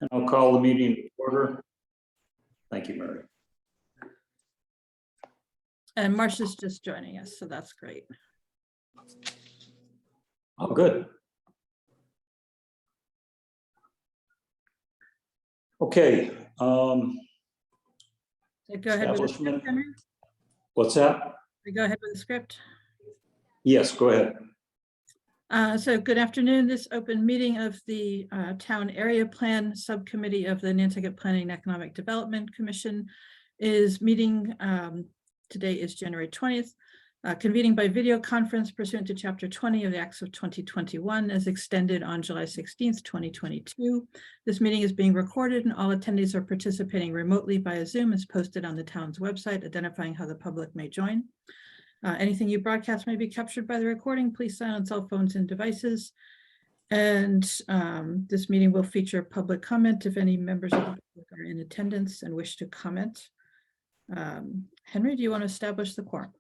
And I'll call the meeting to order. Thank you, Mary. And Marcia's just joining us, so that's great. Oh, good. Okay. So go ahead with the Establishment. script, Henry. What's that? Go ahead with the script. Yes, go ahead. So good afternoon. This open meeting of the Town Area Plan Subcommittee of the Nantucket Planning and Economic Development Commission is meeting. Today is January 20th, convening by video conference pursuant to Chapter 20 of the Acts of 2021 as extended on July 16th, 2022. This meeting is being recorded and all attendees are participating remotely via Zoom as posted on the town's website, identifying how the public may join. Anything you broadcast may be captured by the recording. Please silence cell phones and devices. And this meeting will feature public comment if any members of the public are in attendance and wish to comment. Henry, do you want to establish the quorum?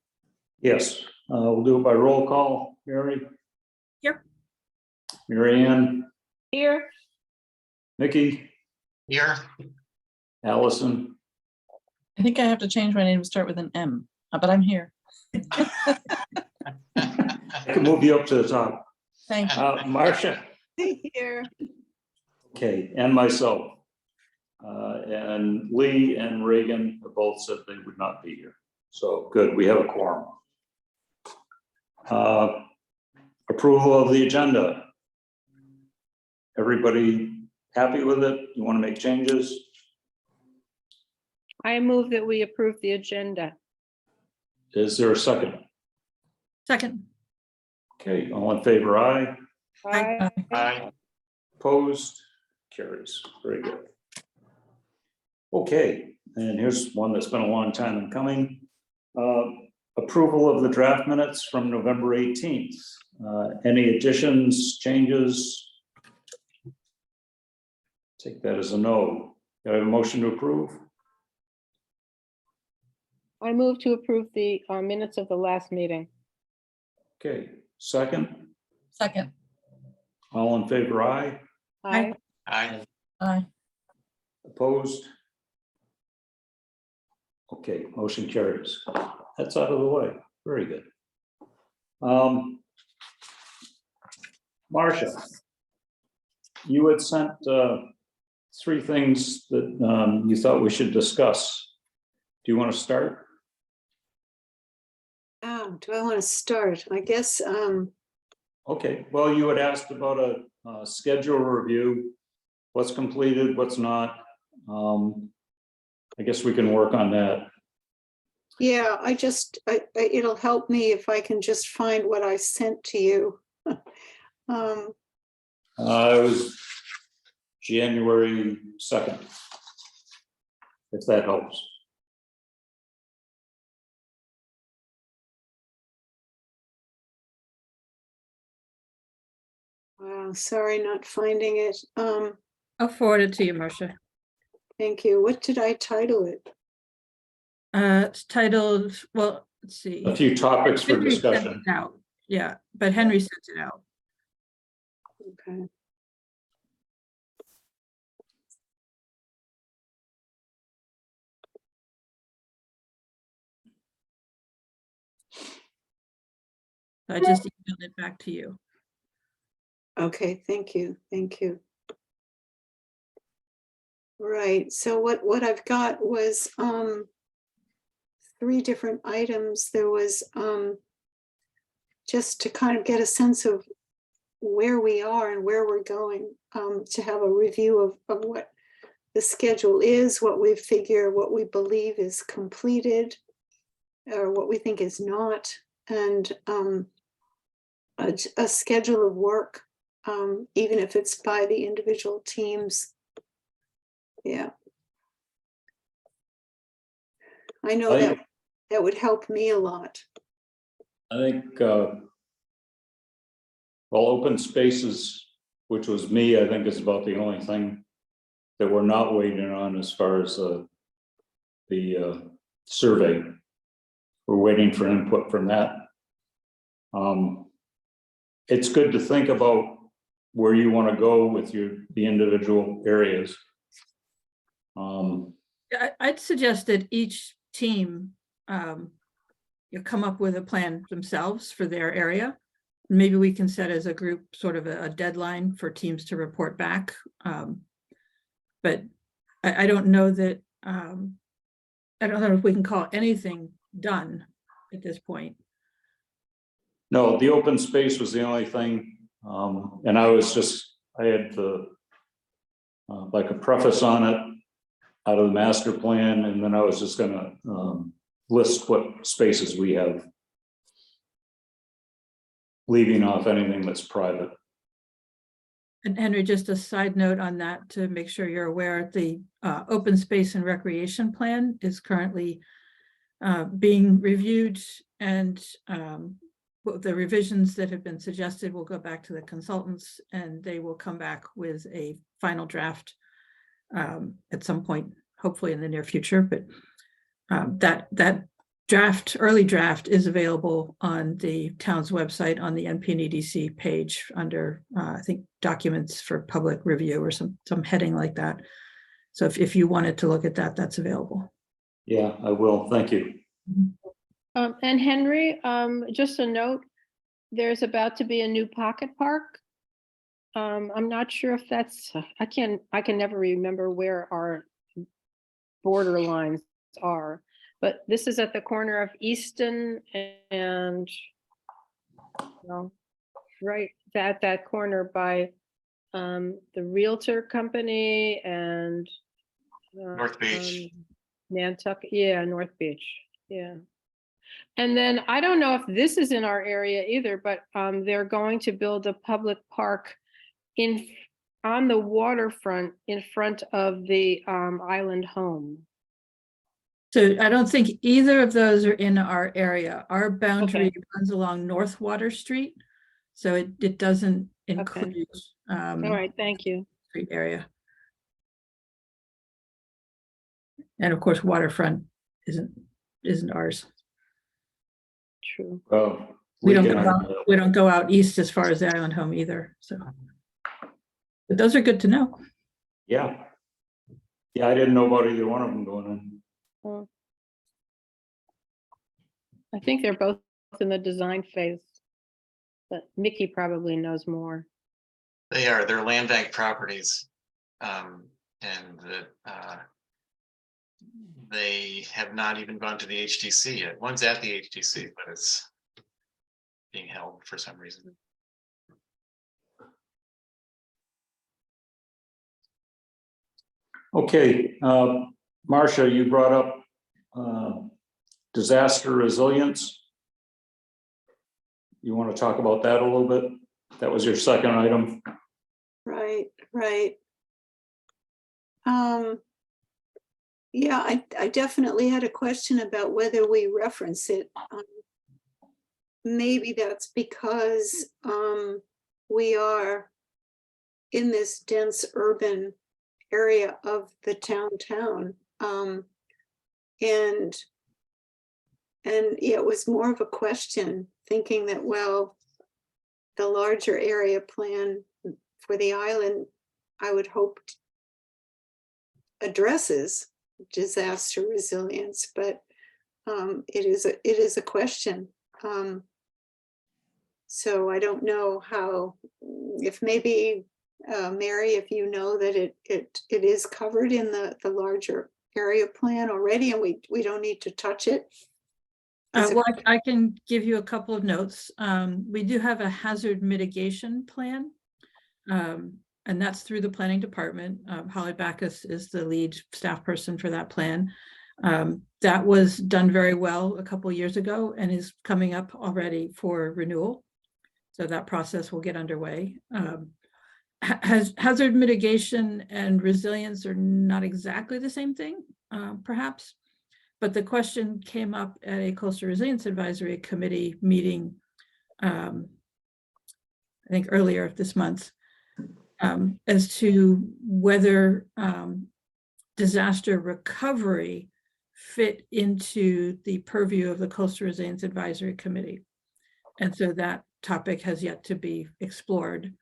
Yes, we'll do it by roll call. Mary? Here. Mary Ann? Here. Mickey? Here. Allison? I think I have to change my name to start with an M, but I'm here. I can move you up to the top. Thank you. Marcia? Here. Okay, and myself. And Lee and Reagan have both said they would not be here. So good, we have a quorum. Approval of the agenda. Everybody happy with it? You want to make changes? I move that we approve the agenda. Is there a second? Second. Okay, all in favor, aye. Aye. Aye. Opposed? Carries. Very good. Okay, and here's one that's been a long time in coming. Approval of the draft minutes from November 18th. Any additions, changes? Take that as a no. Do I have a motion to approve? I move to approve the minutes of the last meeting. Okay, second. Second. All in favor, aye. Aye. Aye. Aye. Opposed? Okay, motion carries. That's out of the way. Very good. Marcia, you had sent 3 things that you thought we should discuss. Do you want to start? Do I want to start? I guess, Okay, well, you had asked about a schedule review, what's completed, what's not. I guess we can work on that. yeah, it'll help me if I can just find what I sent to you. It was January 2nd, if that helps. Wow, sorry, not finding it. I'll forward it to you, Marcia. Thank you. What did I title it? It's titled, well, let's see. A few topics for Henry sent discussion. it out. Yeah, but Henry sent it out. Okay. I just emailed it back to you. Okay, thank you. Thank you. Right, so what I've got was 3 different items. There was just to kind of get a sense of where we are and where we're going, to have a review of what the schedule is, what we figure, what we believe is completed, or what we think is not, and a schedule of work, even if it's by the individual teams. Yeah. I know that would help me a lot. I think, well, open spaces, which was me, I think is about the only thing that we're not waiting on as far as the survey. We're waiting for input from that. It's good to think about where you want to go with the individual areas. I'd suggest that each team you come up with a plan themselves for their area. Maybe we can set as a group sort of a deadline for teams to report back. But I don't know that, I don't know if we can call anything done at this point. No, the open space was the only thing, and I had the like a preface on it out of the master plan, and then I was just gonna list what spaces we have, leaving off anything that's private. And Henry, just a side note on that to make sure you're aware, the open space and recreation plan is currently being reviewed, and the revisions that have been suggested will go back to the consultants, and they will come back with a final draft at some point, hopefully in the near future. But that early draft is available on the town's website on the NPNEDC page under I think documents for public review or some heading like that. So if you wanted to look at that, that's available. Yeah, I will. Thank you. And Henry, just a note, there's about to be a new pocket park. I'm not sure if that's, I can never remember where our border lines are, but this is at the corner of Easton and, right at that corner by the Realtor Company and North Beach. Nantucket, yeah, North Beach, yeah. And then I don't know if this is in our area either, but they're going to build a public park on the waterfront in front of the island home. So I don't think either of those are in our area. Our boundary runs along North Water Street, so it doesn't include All right, thank you. street area. And of course, waterfront isn't ours. True. Well, We don't go out east as far as the island home either. So, but those are good to know. Yeah. Yeah, I didn't know about either one of them going in. Well, I think they're both in the design phase, but Mickey probably knows more. They're land bank properties. They have not even gone to the HTC yet. One's at the HTC, but it's being held for some reason. Okay, Marcia, you brought up disaster resilience. You want to talk about that a little bit? That was your second item. Right. Yeah, I definitely had a question about whether we reference it. Maybe that's because we are in this dense urban area of the town. And it was more of a question, thinking that, well, the larger area plan for the island, I would hope addresses disaster resilience, but it is a question. So I don't know how, if maybe Mary, if you know that it is covered in the larger area plan already, and we don't need to touch it. Well, I can give you a couple of notes. We do have a hazard mitigation plan, and that's through the planning department. Holly Backus is the lead staff person for that plan. That was done very well a couple of years ago and is coming up already for renewal. So that process will get underway. Hazard mitigation and resilience are not exactly the same thing, perhaps. But the question came up at a Coastal Resilience Advisory Committee meeting, I think earlier this month, as to whether disaster recovery fit into the purview of the Coastal Resilience Advisory Committee. And so that topic has yet to be explored.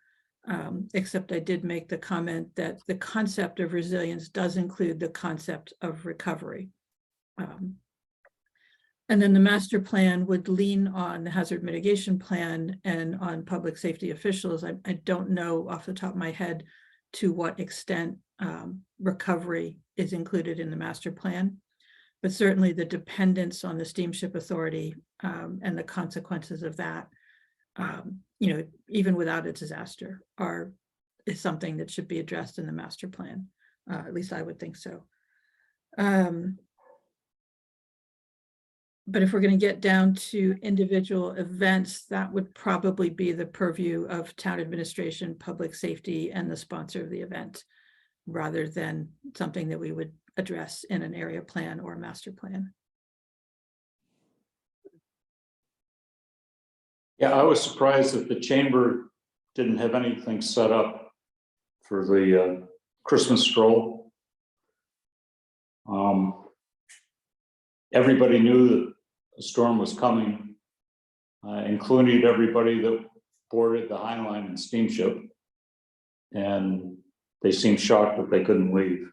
except I did make the comment that the concept of resilience does include the concept of recovery. And then the master plan would lean on the hazard mitigation plan and on public safety officials. I don't know off the top of my head to what extent recovery is included in the master plan, but certainly the dependence on the steamship authority and the consequences of that, you know, even without a disaster, is something that should be addressed in the master plan. At least I would think so. But if we're going to get down to individual events, that would probably be the purview of town administration, public safety, and the sponsor of the event, rather than something that we would address in an area plan or master plan. Yeah, I was surprised that the chamber didn't have anything set up for the Christmas stroll. Everybody knew that a storm was coming, including everybody that boarded the High Line and steamship. And they seemed shocked that they couldn't leave.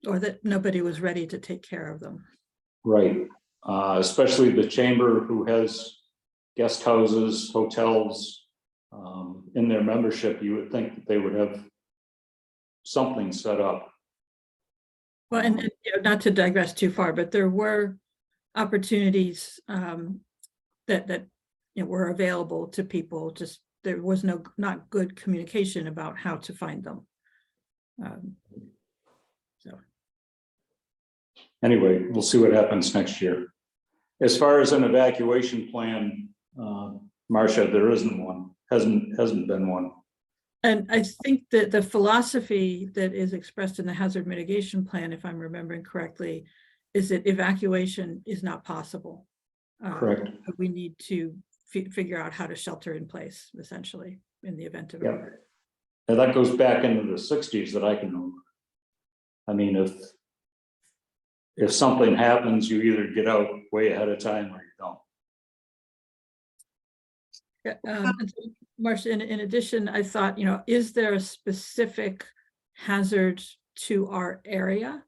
Or that nobody was ready to take care of them. Right, especially the chamber, who has guest houses, hotels in their membership. You would think that they would have something set up. Well, and you know, not to digress too far, but there were opportunities that you know, were available to people. Just there was not good communication about how to find them. So Anyway, we'll see what happens next year. As far as an evacuation plan, Marcia, there isn't one. Hasn't been one. and I think that the philosophy that is expressed in the hazard mitigation plan, if I'm remembering correctly, is that evacuation is not possible. Correct. We need to figure out how to shelter in place, essentially, in the event of. Yeah. And that goes back into the 60s that I can remember. I mean, if something happens, you either get out way ahead of time or you don't. Marcia, in addition, I thought, you know, is there a specific hazard to our area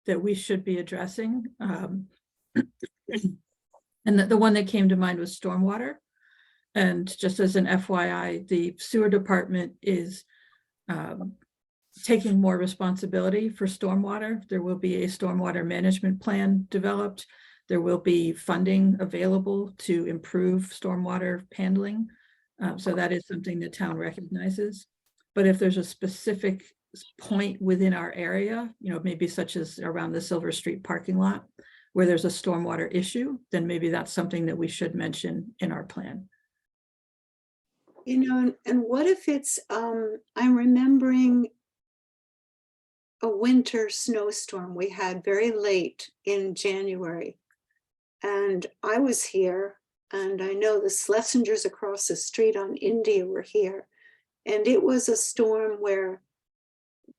that we should be addressing? And the one that came to mind was stormwater. And just as an FYI, the sewer department is taking more responsibility for stormwater. There will be a stormwater management plan developed. There will be funding available to improve stormwater handling. So that is something the town recognizes. But if there's a specific point within our area, you know, maybe such as around the Silver Street parking lot, where there's a stormwater issue, then maybe that's something that we should mention in our plan. You know, and what if it's, I'm remembering a winter snowstorm we had very late in January. And I was here, and I know the Schlesingers across the street on India were here. And it was a storm where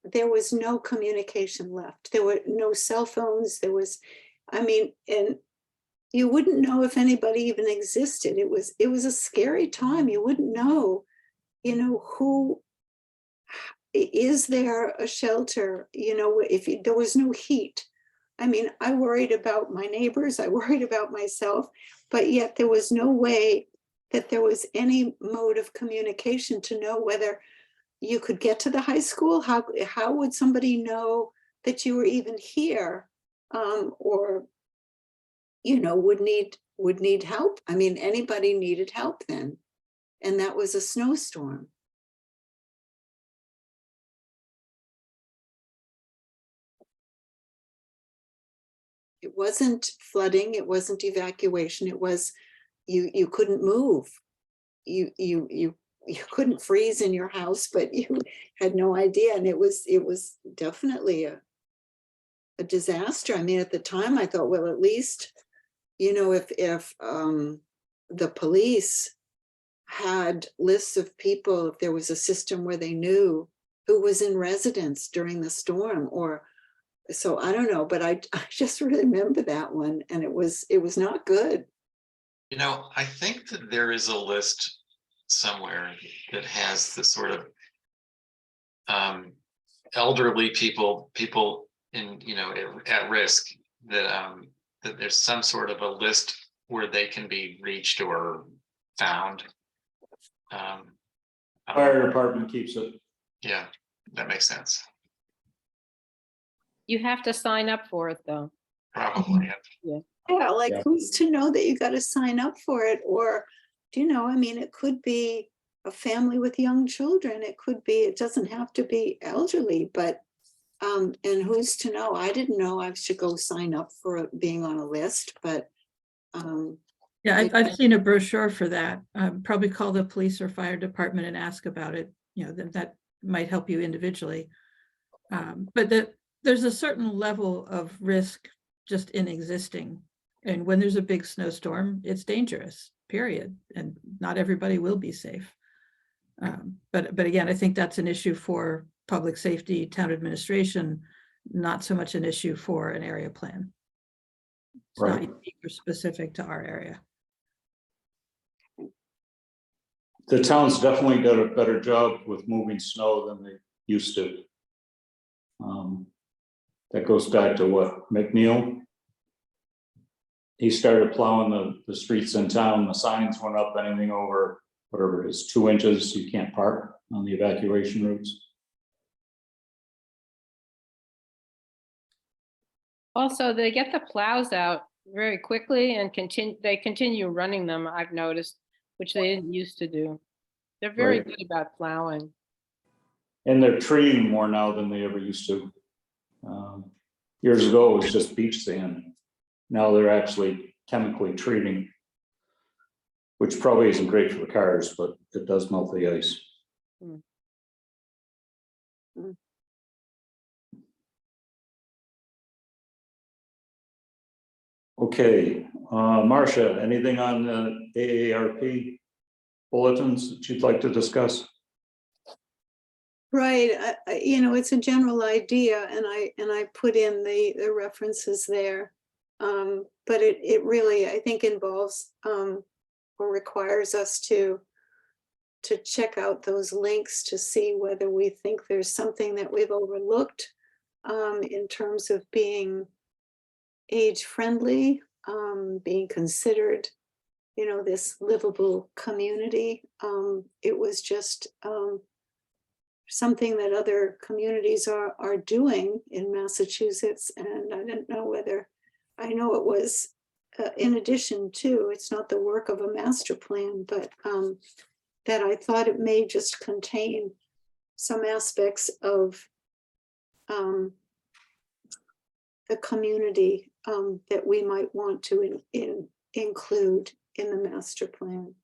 there was no communication left. There were no cell phones. There was, I mean, and you wouldn't know if anybody even existed. It was a scary time. You wouldn't know, you know, who, is there a shelter? You know, there was no heat. I mean, I worried about my neighbors, I worried about myself, but yet there was no way that there was any mode of communication to know whether you could get to the high school. How would somebody know that you were even here, or, you know, would need help? I mean, anybody needed help then, and that was a snowstorm. It wasn't flooding, it wasn't evacuation, it was you couldn't move. You couldn't freeze in your house, but you had no idea. And it was definitely a disaster. I mean, at the time I thought, well, at least, you know, if the police had lists of people, if there was a system where they knew who was in residence during the storm, or so I don't know, but I just remember that one, and it was not good. You know, I think that there is a list somewhere that has the sort of elderly people in, at risk, that there's some sort of a list where they can be reached or found. I don't know. Fire department keeps it. Yeah, that makes sense. You have to sign up for it, though. Probably. Yeah, like Yeah. who's to know that you got to sign up for it? Or, I mean, it could be a family with young children. It could be, it doesn't have to be elderly, but, and who's to know? I didn't know I should go sign up for being on a list, but, Yeah, I've seen a brochure for that. Probably call the police or fire department and ask about it. That might help you individually. But there's a certain level of risk just in existing. And when there's a big snowstorm, it's dangerous, period. And not everybody will be safe. But again, I think that's an issue for public safety, town administration, not so much an issue for an area plan. It's not Right. unique or specific to our area. The town's definitely got a better job with moving snow than they used to. That goes back to what, McNeil? He started plowing the streets in town, the signs went up, anything over, whatever it is, 2 inches, you can't park on the evacuation routes. Also, they get the plows out very quickly and they continue running them, I've noticed, which they didn't used to do. They're very Right. good about plowing. And they're treating more now than they ever used to. Years ago, it was just beach sand. Now they're actually chemically treating, which probably isn't great for the cars, but it does melt the ice. Okay, Marcia, anything on the AARP bulletins that you'd like to discuss? right, it's a general idea and I put in the references there. But it really, I think, involves or requires us to check out those links to see whether we think there's something that we've overlooked in terms of being age friendly, being considered, this livable community. It was just something that other communities are doing in Massachusetts, and I didn't know whether, I know it was in addition to, it's not the work of a master plan, but that I thought it may just contain some aspects of the community that we might want to include in the master plan.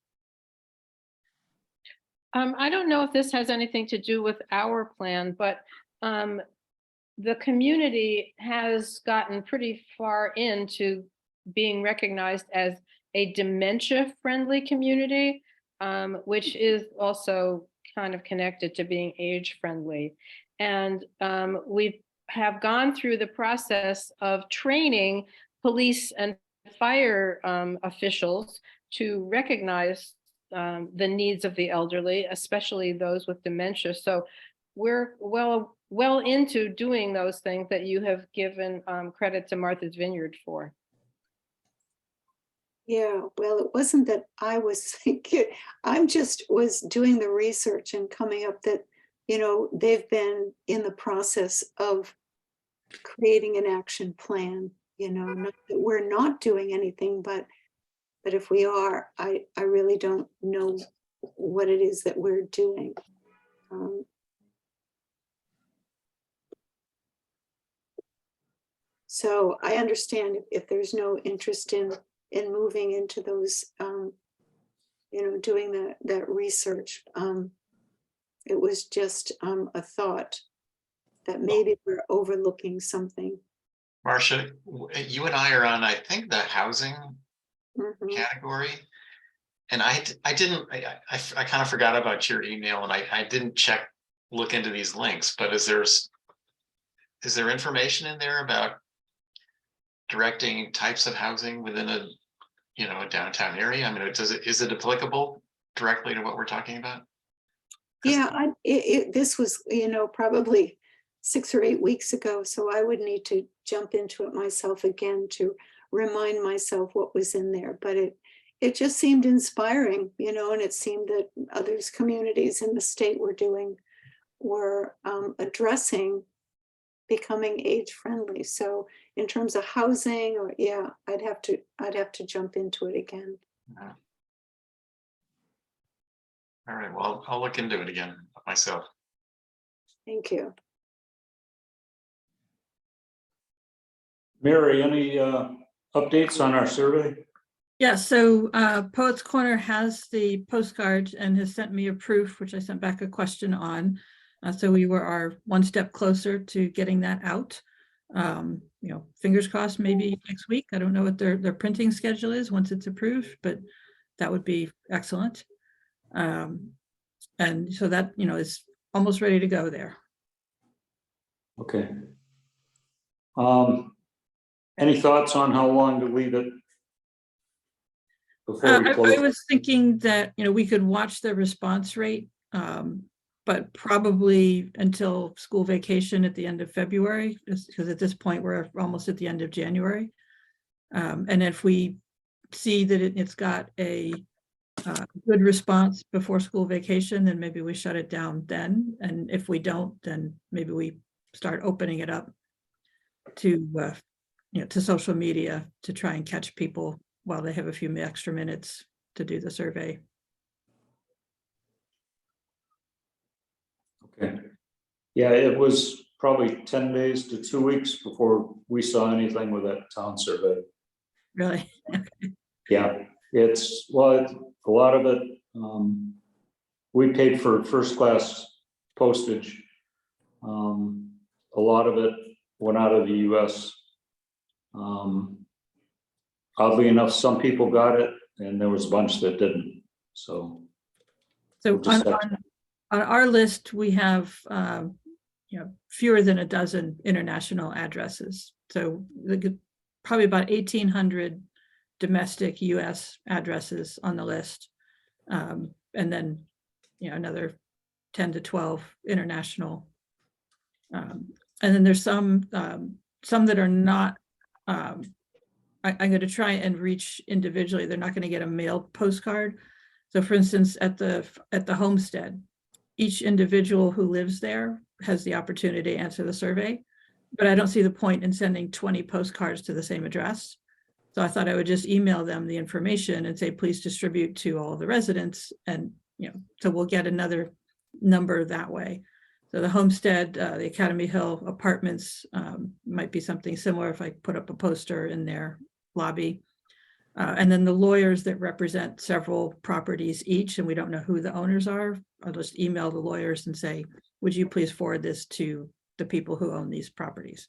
I don't know if this has anything to do with our plan, but the community has gotten pretty far into being recognized as a dementia-friendly community, which is also kind of connected to being age-friendly. And we have gone through the process of training police and fire officials to recognize the needs of the elderly, especially those with dementia. So we're well into doing those things that you have given credit to Martha's Vineyard for. Yeah, well, it wasn't that I was thinking, I'm just was doing the research and coming up that, they've been in the process of creating an action plan, not that we're not doing anything, but if we are, I really don't know what it is that we're doing. So I understand if there's no interest in moving into those, doing that research. It was just a thought that maybe we're overlooking something. Marcia, you and I are on, I think, the housing Mhm. category. And I kind of forgot about your email, and I didn't look into these links, but is there information in there about directing types of housing within a downtown area? I mean, is it applicable directly to what we're talking about? 'Cause- Yeah, this was, probably 6 or 8 weeks ago, so I would need to jump into it myself again to remind myself what was in there, but it just seemed inspiring, and it seemed that others, communities in the state were addressing becoming age friendly. So in terms of housing, or yeah, I'd have to jump into it again. All right, well, I'll look into it again myself. Thank you. Mary, any updates on our survey? Yeah, so Poets Corner has the postcard and has sent me a proof, which I sent back a question on. So we are one step closer to getting that out. Fingers crossed, maybe next week. I don't know what their printing schedule is once it's approved, but that would be excellent. And so that, is almost ready to go there. Okay. Any thoughts on how long to leave it? Before we I close? was thinking that, we could watch the response rate, but probably until school vacation at the end of February, because at this point we're almost at the end of January. And if we see that it's got a good response before school vacation, then maybe we shut it down then. And if we don't, then maybe we start opening it up to, to social media to try and catch people while they have a few extra minutes to do the survey. Okay. Yeah, it was probably 10 days to 2 weeks before we saw anything with that town survey. Really? Yeah, a lot of it, we paid for first class postage. A lot of it went out of the US. Oddly enough, some people got it and there was a bunch that didn't. So So Just on our list, we have fewer than a dozen international addresses. So probably about 1,800 domestic US addresses on the list. And then, another 10 to 12 international. And then there's some that are not, I'm going to try and reach individually. They're not going to get a mailed postcard. So for instance, at the homestead, each individual who lives there has the opportunity to answer the survey, but I don't see the point in sending 20 postcards to the same address. So I thought I would just email them the information and say, please distribute to all the residents. And, so we'll get another number that way. So the homestead, the Academy Hill apartments might be something similar if I put up a poster in their lobby. And then the lawyers that represent several properties each, and we don't know who the owners are, I'll just email the lawyers and say, would you please forward this to the people who own these properties?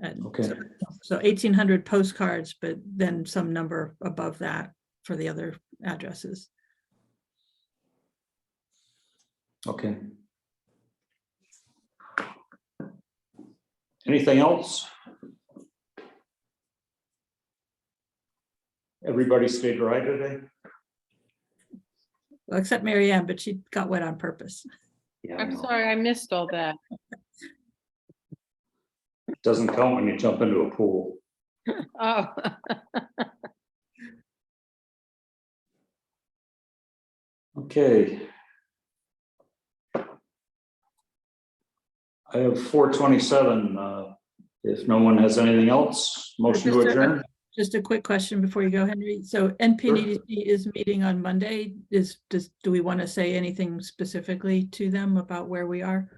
And okay. so 1,800 postcards, but then some number above that for the other addresses. Okay. Anything else? Everybody stay dry today? Well, except Mary Ann, but she got wet on purpose. Yeah, I I'm know. sorry, I missed all that. Doesn't count when you jump into a pool. Oh. Okay. I have 4:27. If no one has anything else, motion to adjourn. Just a quick question before you go, Henry. So NPDC is meeting on Monday. Do we want to say anything specifically to them about where we are?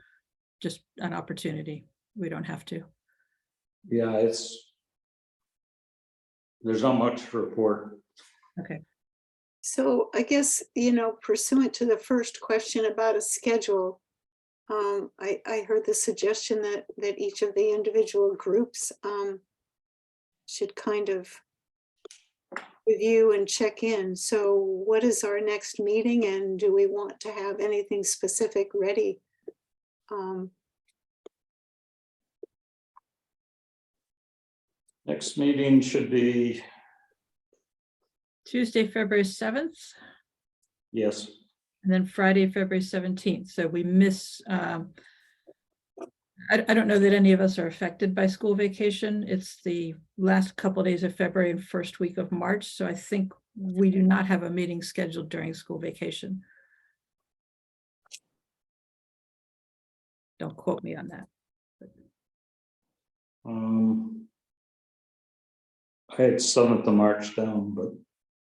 Just an opportunity. We don't have to. Yeah, there's not much to report. Okay. So I guess, pursuant to the first question about a schedule, I heard the suggestion that each of the individual groups should kind of review and check in. So what is our next meeting, and do we want to have anything specific ready? Next meeting should be Tuesday, February 7th. Yes. And then Friday, February 17th. So we miss, I don't know that any of us are affected by school vacation. It's the last couple of days of February and first week of March. So I think we do not have a meeting scheduled during school vacation. Don't quote me on that. I had 7th of March down, but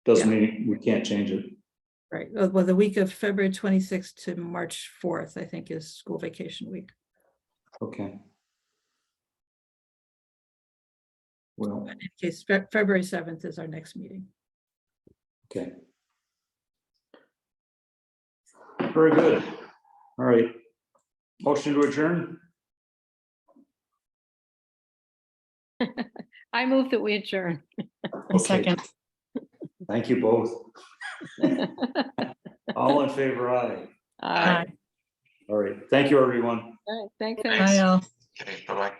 doesn't mean we can't change it. Right. Well, the week of February 26th to March 4th, I think, is school vacation week. Okay. Well, In case February 7th is our next meeting. okay. Very good. All right. Motion to adjourn. I move that we adjourn. A second. Thank you both. All in favor, aye. All right, All right. Thank you, everyone. thanks. Thanks. Ann. Bye, all. Okay, bye-bye.